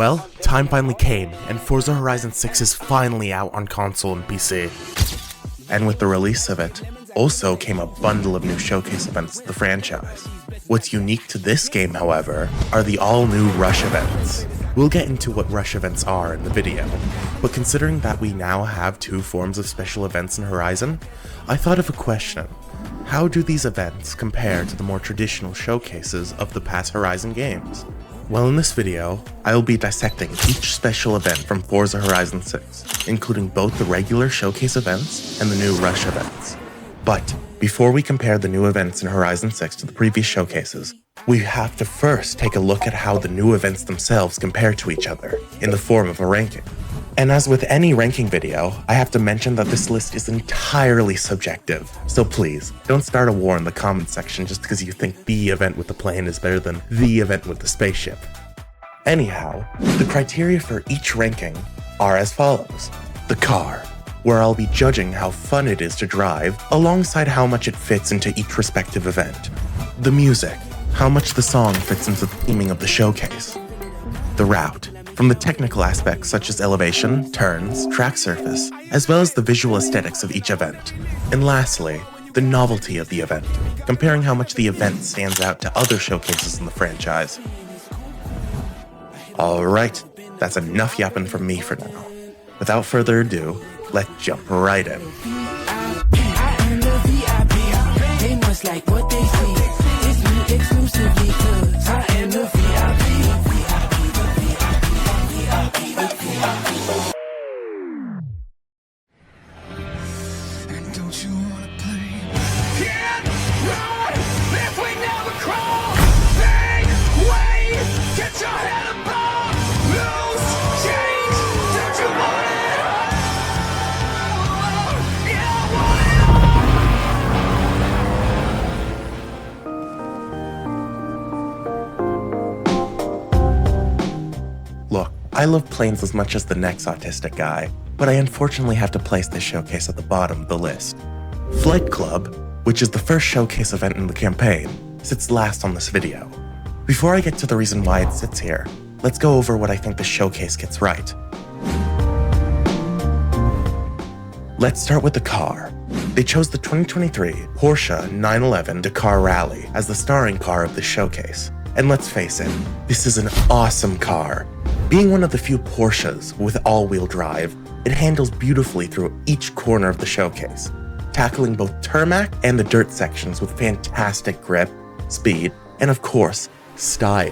Well, time finally came, and Forza Horizon 6 is finally out on console and PC. And with the release of it, also came a bundle of new showcase events to the franchise. What's unique to this game, however, are the all-new Rush events. We'll get into what Rush events are in the video, but considering that we now have two forms of special events in Horizon, I thought of a question. How do these events compare to the more traditional showcases of the past Horizon games? Well, in this video, I'll be dissecting each special event from Forza Horizon 6, including both the regular showcase events and the new Rush events. But before we compare the new events in Horizon 6 to the previous showcases, we have to first take a look at how the new events themselves compare to each other, in the form of a ranking. And as with any ranking video, I have to mention that this list is entirely subjective, so please, don't start a war in the comments section just because you think the event with the plane is better than the event with the spaceship. Anyhow, the criteria for each ranking are as follows. The car, where I'll be judging how fun it is to drive, alongside how much it fits into each respective event. The music, how much the song fits into the theming of the showcase. The route, from the technical aspects such as elevation, turns, track surface, as well as the visual aesthetics of each event. And lastly, the novelty of the event, comparing how much the event stands out to other showcases in the franchise. Alright, that's enough yapping from me for now. Without further ado, let's jump right in. Like what they see, it's me exclusively, 'cause I am the VIP. And don't you wanna play? Can't run if we never crawl. Bang, wait, get your head above. Loose change, don't you want it all? Yeah, I want it all. Look, I love planes as much as the next autistic guy, but I unfortunately have to place this showcase at the bottom of the list. Flight Club, which is the first showcase event in the campaign, sits last on this video. Before I get to the reason why it sits here, let's go over what I think the showcase gets right. Let's start with the car. They chose the 2023 Porsche 911 Dakar Rally as the starring car of the showcase. And let's face it, this is an awesome car. Being one of the few Porsches with all-wheel drive, it handles beautifully through each corner of the showcase, tackling both tarmac and the dirt sections with fantastic grip, speed, and of course, style.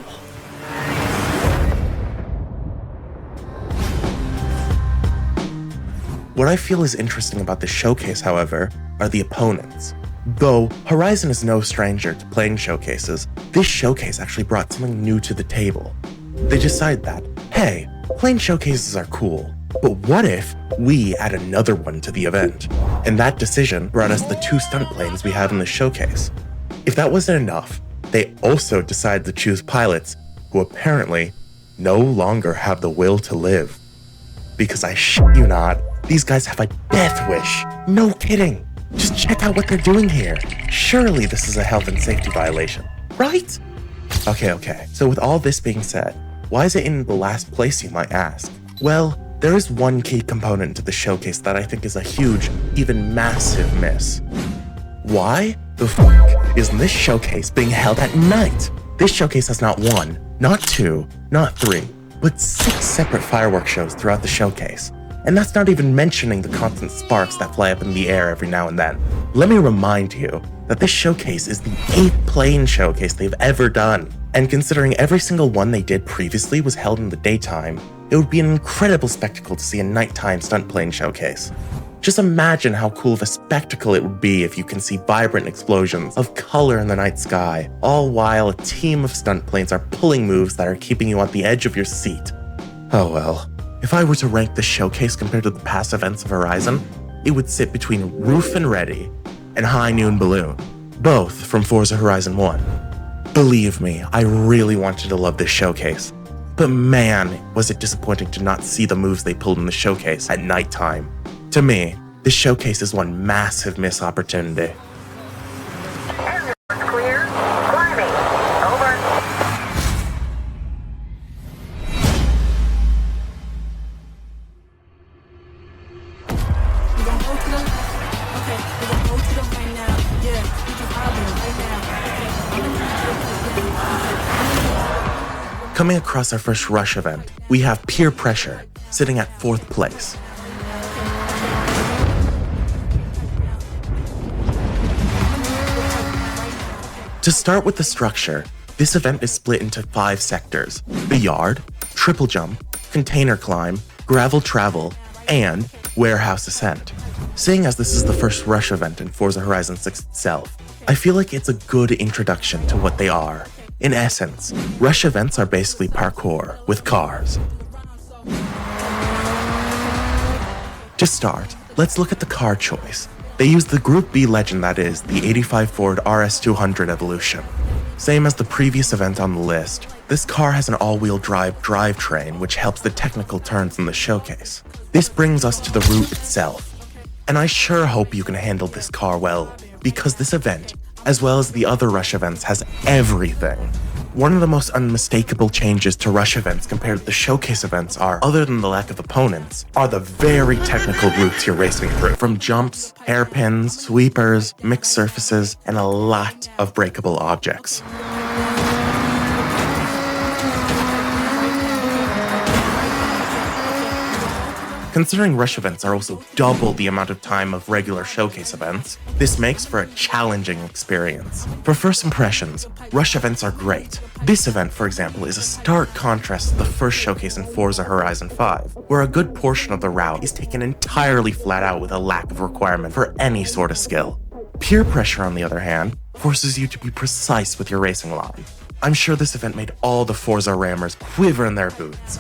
What I feel is interesting about this showcase, however, are the opponents. Though Horizon is no stranger to playing showcases, this showcase actually brought something new to the table. They decided that, hey, plane showcases are cool, but what if we add another one to the event? And that decision brought us the two stunt planes we have in the showcase. If that wasn't enough, they also decided to choose pilots who apparently no longer have the will to live. Because I shit you not, these guys have a death wish. No kidding. Just check out what they're doing here. Surely this is a health and safety violation, right? Okay. So with all this being said, why is it in the last place, you might ask? Well, there is one key component to the showcase that I think is a huge, even massive miss. Why the fuck isn't this showcase being held at night? This showcase has not one, not two, not three, but 6 separate fireworks shows throughout the showcase. And that's not even mentioning the constant sparks that fly up in the air every now and then. Let me remind you that this showcase is the 8th plane showcase they've ever done. And considering every single one they did previously was held in the daytime, it would be an incredible spectacle to see a nighttime stunt plane showcase. Just imagine how cool of a spectacle it would be if you can see vibrant explosions of color in the night sky, all while a team of stunt planes are pulling moves that are keeping you on the edge of your seat. Oh well. If I were to rank this showcase compared to the past events of Horizon, it would sit between Roof and Ready and High Noon Balloon, both from Forza Horizon 1. Believe me, I really wanted to love this showcase, but man, was it disappointing to not see the moves they pulled in the showcase at nighttime. To me, this showcase is one massive missed opportunity. Clear. Climbing. Over. Coming across our first Rush event, we have Peer Pressure, sitting at 4th place. To start with the structure, this event is split into 5 sectors: the yard, triple jump, container climb, gravel travel, and warehouse ascent. Seeing as this is the first Rush event in Forza Horizon 6 itself, I feel like it's a good introduction to what they are. In essence, Rush events are basically parkour with cars. To start, let's look at the car choice. They used the Group B legend that is, the 85 Ford RS200 Evolution. Same as the previous event on the list, this car has an all-wheel drive drivetrain which helps the technical turns in the showcase. This brings us to the route itself. And I sure hope you can handle this car well, because this event, as well as the other Rush events, has everything. One of the most unmistakable changes to Rush events compared to the showcase events are, other than the lack of opponents, are the very technical routes you're racing through. From jumps, hairpins, sweepers, mixed surfaces, and a lot of breakable objects. Considering Rush events are also double the amount of time of regular showcase events, this makes for a challenging experience. For first impressions, Rush events are great. This event, for example, is a stark contrast to the first showcase in Forza Horizon 5, where a good portion of the route is taken entirely flat out with a lack of requirement for any sort of skill. Peer Pressure, on the other hand, forces you to be precise with your racing line. I'm sure this event made all the Forza rammers quiver in their boots.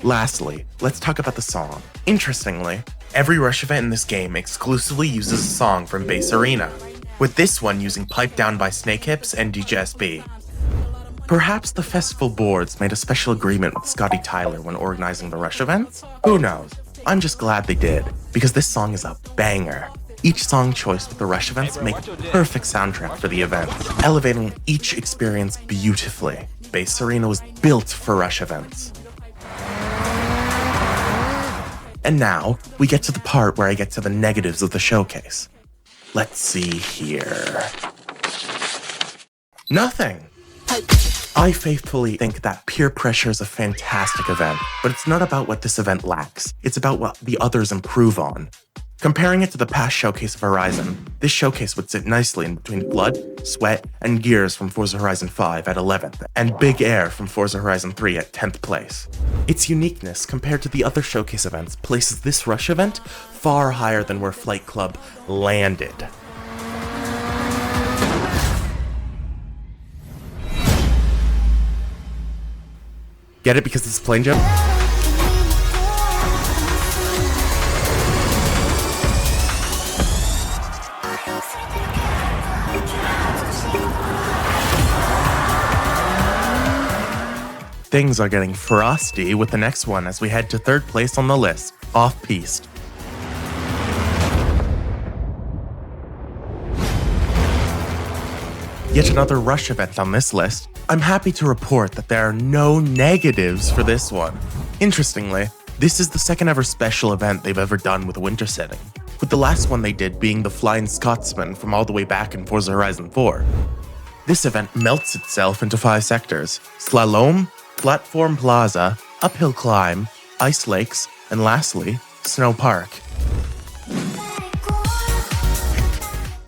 Lastly, let's talk about the song. Interestingly, every Rush event in this game exclusively uses a song from Bass Arena, with this one using Pipe Down by Snakehips and DJSB. Perhaps the festival boards made a special agreement with Scotty Tyler when organizing the Rush events? Who knows? I'm just glad they did, because this song is a banger. Each song choice with the Rush events make a perfect soundtrack for the event, elevating each experience beautifully. Bass Arena was built for Rush events. And now, we get to the part where I get to the negatives of the showcase. Let's see here. Nothing! I faithfully think that Peer Pressure is a fantastic event, but it's not about what this event lacks, it's about what the others improve on. Comparing it to the past showcase of Horizon, this showcase would sit nicely in between Blood, Sweat, and Gears from Forza Horizon 5 at 11th, and Big Air from Forza Horizon 3 at 10th place. Its uniqueness compared to the other showcase events places this Rush event far higher than where Flight Club landed. Get it because it's a plane jump? Things are getting frosty with the next one as we head to 3rd place on the list, Off-Piste. Yet another Rush event on this list. I'm happy to report that there are no negatives for this one. Interestingly, this is the second ever special event they've ever done with a winter setting, with the last one they did being the Flying Scotsman from all the way back in Forza Horizon 4. This event melts itself into 5 sectors: Slalom, Platform Plaza, Uphill Climb, Ice Lakes, and lastly, Snow Park.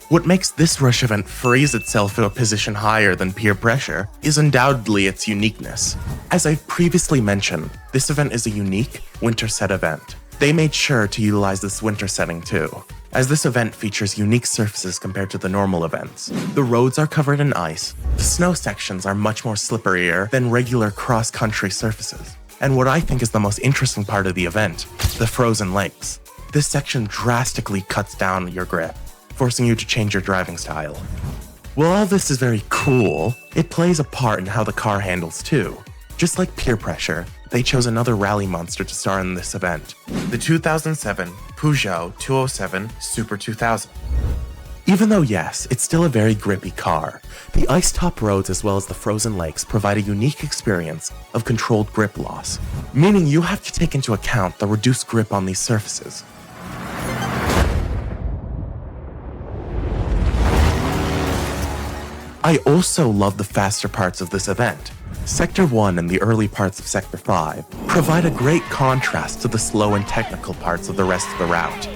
What makes this Rush event freeze itself to a position higher than Peer Pressure is undoubtedly its uniqueness. As I've previously mentioned, this event is a unique winter set event. They made sure to utilize this winter setting too, as this event features unique surfaces compared to the normal events. The roads are covered in ice, the snow sections are much more slipperier than regular cross-country surfaces. And what I think is the most interesting part of the event, the frozen lakes. This section drastically cuts down your grip, forcing you to change your driving style. While all this is very cool, it plays a part in how the car handles too. Just like Peer Pressure, they chose another rally monster to star in this event, the 2007 Peugeot 207 Super 2000. Even though yes, it's still a very grippy car, the ice-top roads as well as the frozen lakes provide a unique experience of controlled grip loss, meaning you have to take into account the reduced grip on these surfaces. I also love the faster parts of this event. Sector 1 and the early parts of Sector 5 provide a great contrast to the slow and technical parts of the rest of the route.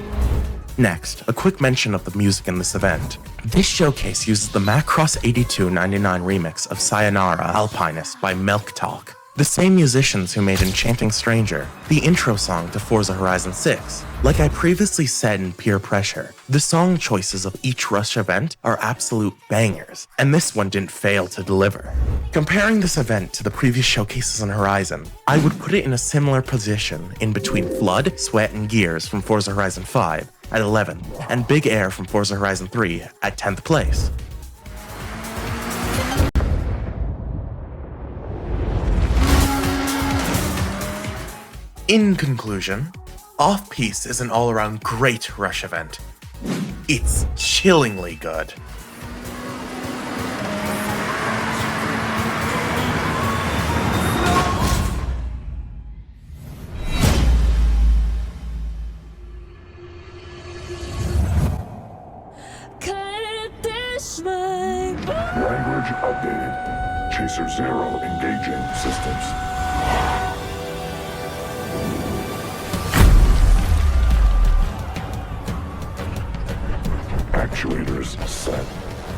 Next, a quick mention of the music in this event. This showcase uses the Macross 8299 remix of Sayonara Alpinist by Milk Talk, the same musicians who made Enchanting Stranger, the intro song to Forza Horizon 6. Like I previously said in Peer Pressure, the song choices of each Rush event are absolute bangers, and this one didn't fail to deliver. Comparing this event to the previous showcases on Horizon, I would put it in a similar position in between Flood, Sweat, and Gears from Forza Horizon 5 at 11th, and Big Air from Forza Horizon 3 at 10th place. In conclusion, Off-Piste is an all-around great Rush event. It's chillingly good. Language updated. Chaser Zero engaging systems. Actuators set.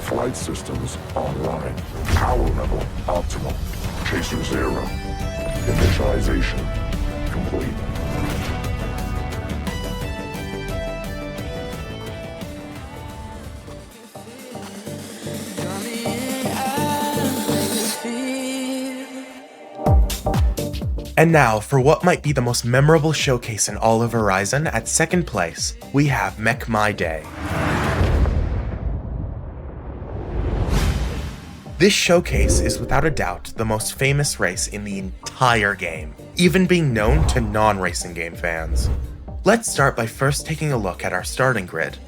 Flight systems online. Power level optimal. Chaser Zero. Initialization complete. And now, for what might be the most memorable showcase in all of Horizon, at second place, we have Mech My Day. This showcase is without a doubt the most famous race in the entire game, even being known to non-racing game fans. Let's start by first taking a look at our starting grid.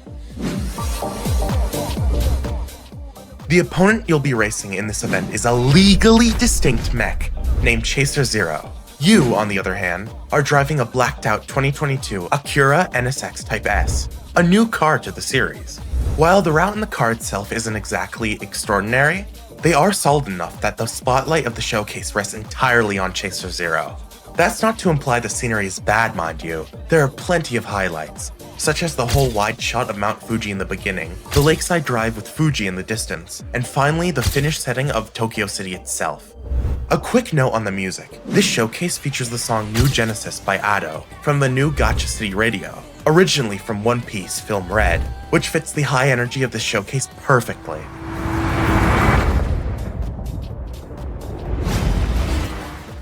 The opponent you'll be racing in this event is a legally distinct mech named Chaser Zero. You, on the other hand, are driving a blacked out 2022 Acura NSX Type S, a new car to the series. While the route in the car itself isn't exactly extraordinary, they are solid enough that the spotlight of the showcase rests entirely on Chaser Zero. That's not to imply the scenery is bad, mind you. There are plenty of highlights, such as the whole wide shot of Mount Fuji in the beginning, the lakeside drive with Fuji in the distance, and finally the finished setting of Tokyo City itself. A quick note on the music. This showcase features the song New Genesis by Ado from the new Gacha City Radio, originally from One Piece film Red, which fits the high energy of the showcase perfectly.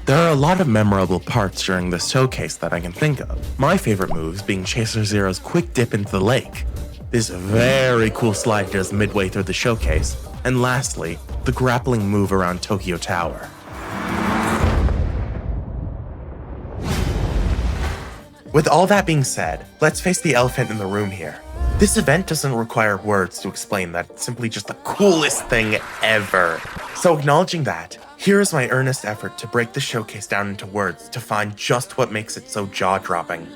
There are a lot of memorable parts during this showcase that I can think of, my favorite moves being Chaser Zero's quick dip into the lake, this very cool slide he does midway through the showcase, and lastly, the grappling move around Tokyo Tower. With all that being said, let's face the elephant in the room here. This event doesn't require words to explain that it's simply just the coolest thing ever. So acknowledging that, here is my earnest effort to break the showcase down into words to find just what makes it so jaw-dropping.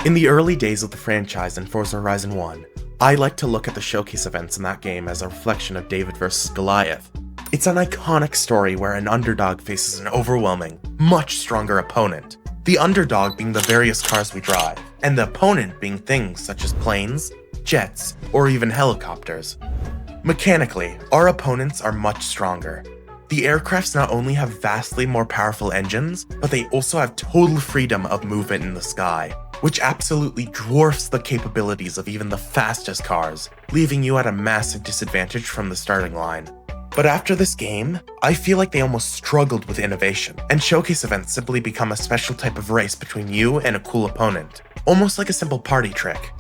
In the early days of the franchise in Forza Horizon 1, I like to look at the showcase events in that game as a reflection of David vs. Goliath. It's an iconic story where an underdog faces an overwhelming, much stronger opponent. The underdog being the various cars we drive, and the opponent being things such as planes, jets, or even helicopters. Mechanically, our opponents are much stronger. The aircrafts not only have vastly more powerful engines, but they also have total freedom of movement in the sky, which absolutely dwarfs the capabilities of even the fastest cars, leaving you at a massive disadvantage from the starting line. But after this game, I feel like they almost struggled with innovation, and showcase events simply become a special type of race between you and a cool opponent, almost like a simple party trick.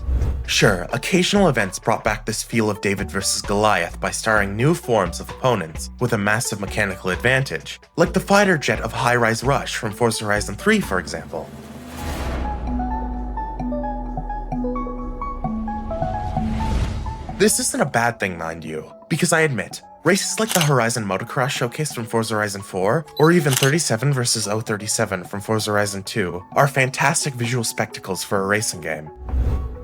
Sure, occasional events brought back this feel of David vs. Goliath by starring new forms of opponents with a massive mechanical advantage, like the fighter jet of High Rise Rush from Forza Horizon 3, for example. This isn't a bad thing, mind you, because I admit, races like the Horizon Motocross showcase from Forza Horizon 4, or even 37 vs 037 from Forza Horizon 2, are fantastic visual spectacles for a racing game.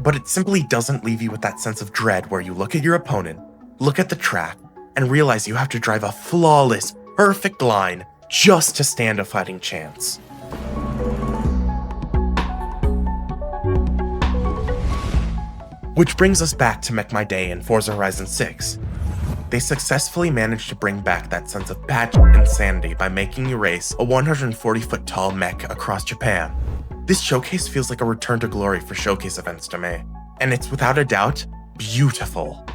but it simply doesn't leave you with that sense of dread where you look at your opponent, look at the track, and realize you have to drive a flawless, perfect line just to stand a fighting chance. Which brings us back to Mech My Day in Forza Horizon 6. They successfully managed to bring back that sense of batshit insanity by making you race a 140-foot tall mech across Japan. This showcase feels like a return to glory for showcase events to me, and it's without a doubt beautiful.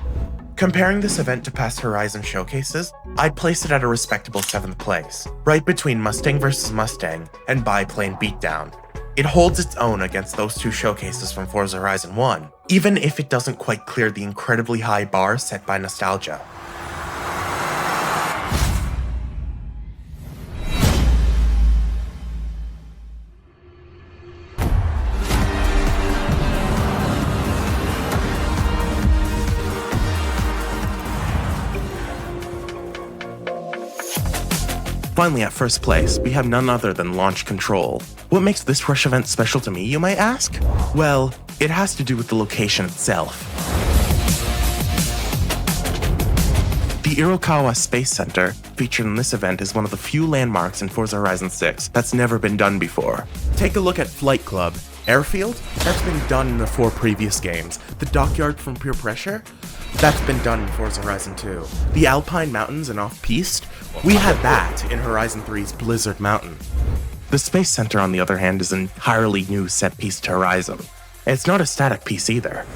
Comparing this event to past Horizon showcases, I'd place it at a respectable 7th place, right between Mustang vs. Mustang and Biplane Beatdown. It holds its own against those two showcases from Forza Horizon 1, even if it doesn't quite clear the incredibly high bar set by nostalgia. Finally, at first place, we have none other than Launch Control. What makes this Rush event special to me, you might ask? Well, it has to do with the location itself. The Irokawa Space Center, featured in this event, is one of the few landmarks in Forza Horizon 6 that's never been done before. Take a look at Flight Club. Airfield? That's been done in the 4 previous games. The Dockyard from Pure Pressure? That's been done in Forza Horizon 2. The Alpine Mountains and Off-Piste? We had that in Horizon 3's Blizzard Mountain. The Space Center, on the other hand, is an entirely new set piece to Horizon. And it's not a static piece either.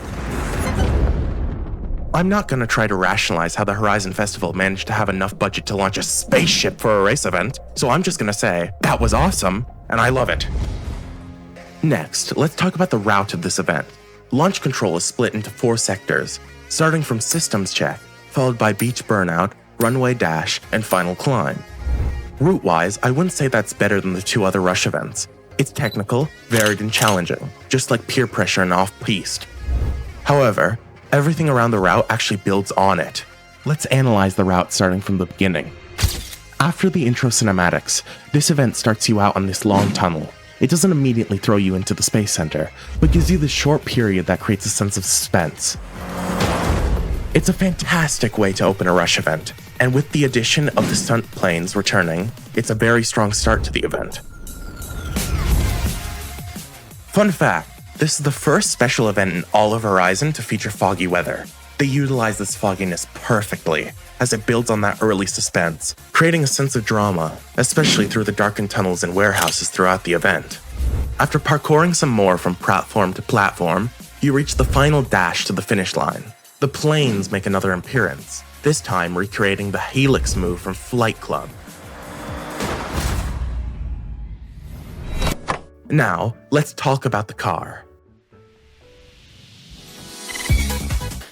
I'm not gonna try to rationalize how the Horizon Festival managed to have enough budget to launch a spaceship for a race event, so I'm just gonna say, that was awesome, and I love it. Next, let's talk about the route of this event. Launch Control is split into 4 sectors, starting from Systems Check, followed by Beach Burnout, Runway Dash, and Final Climb. Route-wise, I wouldn't say that's better than the 2 other Rush events. It's technical, varied, and challenging, just like Peer Pressure and Off-Piste. However, everything around the route actually builds on it. Let's analyze the route starting from the beginning. After the intro cinematics, this event starts you out on this long tunnel. It doesn't immediately throw you into the Space Center, but gives you this short period that creates a sense of suspense. It's a fantastic way to open a Rush event, and with the addition of the stunt planes returning, it's a very strong start to the event. Fun fact, this is the first special event in all of Horizon to feature foggy weather. They utilize this fogginess perfectly, as it builds on that early suspense, creating a sense of drama, especially through the darkened tunnels and warehouses throughout the event. After parkouring some more from platform to platform, you reach the final dash to the finish line. The planes make another appearance, this time recreating the Helix move from Flight Club. Now, let's talk about the car.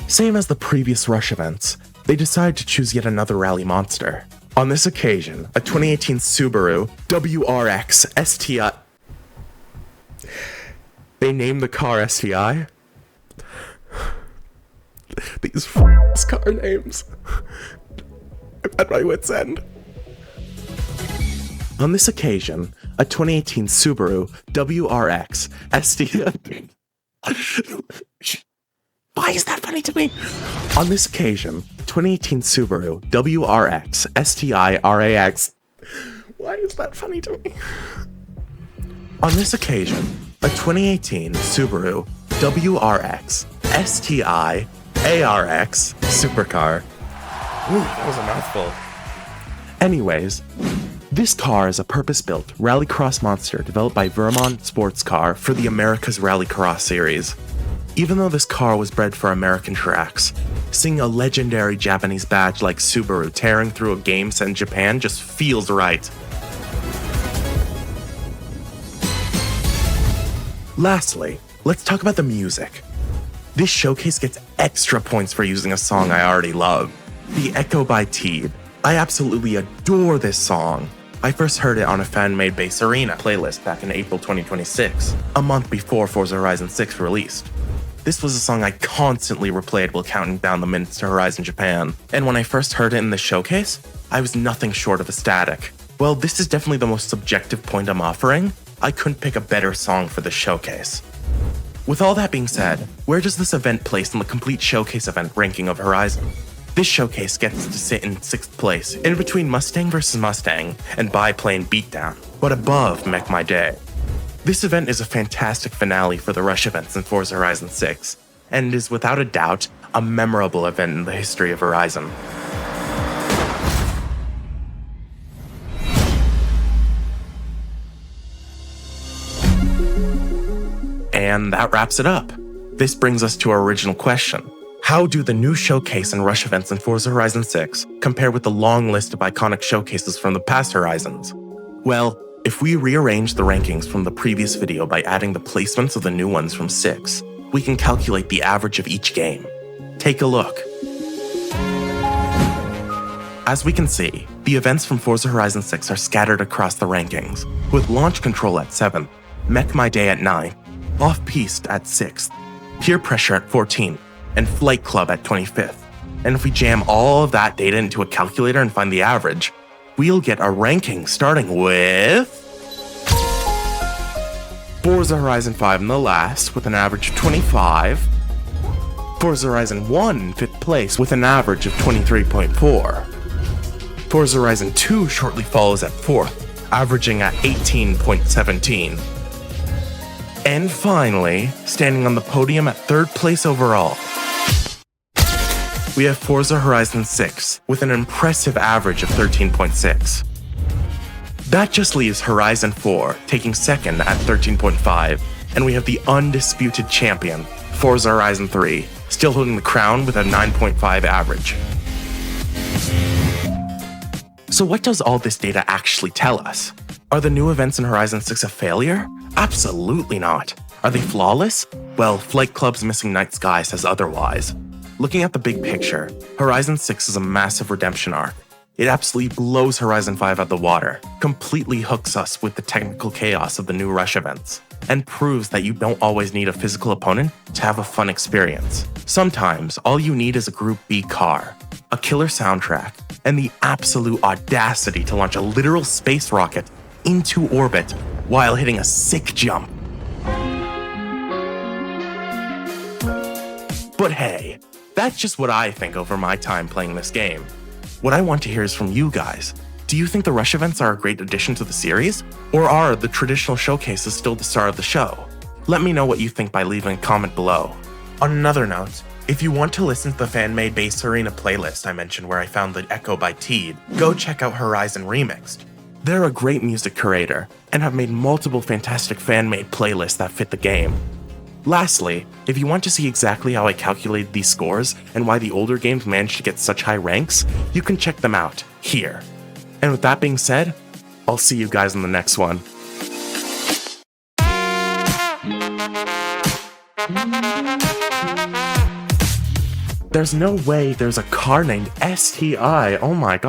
Same as the previous Rush events, they decided to choose yet another rally monster. On this occasion, a 2018 Subaru WRX STI. They named the car STI? These car names. I'm at my wit's end. On this occasion, a 2018 Subaru WRX STI. Why is that funny to me? On this occasion, 2018 Subaru WRX STI RAX. Why is that funny to me? On this occasion, a 2018 Subaru WRX STI ARX supercar. Ooh, that was a mouthful. Anyways, this car is a purpose-built rallycross monster developed by Vermont Sports Car for the America's Rallycross series. Even though this car was bred for American tracks, seeing a legendary Japanese badge like Subaru tearing through a game set in Japan just feels right. Lastly, let's talk about the music. This showcase gets extra points for using a song I already love, The Echo by Teeb. I absolutely adore this song. I first heard it on a fan-made Bass Arena playlist back in April 2026, a month before Forza Horizon 6 released. This was a song I constantly replayed while counting down the minutes to Horizon Japan, and when I first heard it in the showcase, I was nothing short of ecstatic. Well, this is definitely the most subjective point I'm offering. I couldn't pick a better song for the showcase. With all that being said, where does this event place in the complete showcase event ranking of Horizon? This showcase gets to sit in 6th place, in between Mustang vs. Mustang and Biplane Beatdown, but above Mech My Day. This event is a fantastic finale for the rush events in Forza Horizon 6, and is without a doubt a memorable event in the history of Horizon. And that wraps it up. This brings us to our original question. How do the new showcase and rush events in Forza Horizon 6 compare with the long list of iconic showcases from the past Horizons? Well, if we rearrange the rankings from the previous video by adding the placements of the new ones from 6, we can calculate the average of each game. Take a look. As we can see, the events from Forza Horizon 6 are scattered across the rankings, with Launch Control at 7th, Mech My Day at 9th, Off-Piste at 6th, Peer Pressure at 14th, and Flight Club at 25th. And if we jam all of that data into a calculator and find the average, we'll get a ranking starting with Forza Horizon 5 in the last with an average of 25, Forza Horizon 1 in 5th place with an average of 23.4, Forza Horizon 2 shortly follows at 4th, averaging at 18.17, and finally, standing on the podium at 3rd place overall, we have Forza Horizon 6 with an impressive average of 13.6. That just leaves Horizon 4 taking 2nd at 13.5, and we have the undisputed champion, Forza Horizon 3, still holding the crown with a 9.5 average. So what does all this data actually tell us? Are the new events in Horizon 6 a failure? Absolutely not. Are they flawless? Well, Flight Club's Missing Night Sky says otherwise. Looking at the big picture, Horizon 6 is a massive redemption arc. It absolutely blows Horizon 5 out of the water, completely hooks us with the technical chaos of the new rush events, and proves that you don't always need a physical opponent to have a fun experience. Sometimes, all you need is a Group B car, a killer soundtrack, and the absolute audacity to launch a literal space rocket into orbit while hitting a sick jump. But hey, that's just what I think over my time playing this game. What I want to hear is from you guys. Do you think the rush events are a great addition to the series? Or are the traditional showcases still the star of the show? Let me know what you think by leaving a comment below. On another note, if you want to listen to the fan-made Bass Arena playlist I mentioned where I found the Echo by Teed, go check out Horizon Remixed. They're a great music curator, and have made multiple fantastic fan-made playlists that fit the game. Lastly, if you want to see exactly how I calculated these scores and why the older games managed to get such high ranks, you can check them out here. And with that being said, I'll see you guys in the next one. There's no way there's a car named STI, oh my god.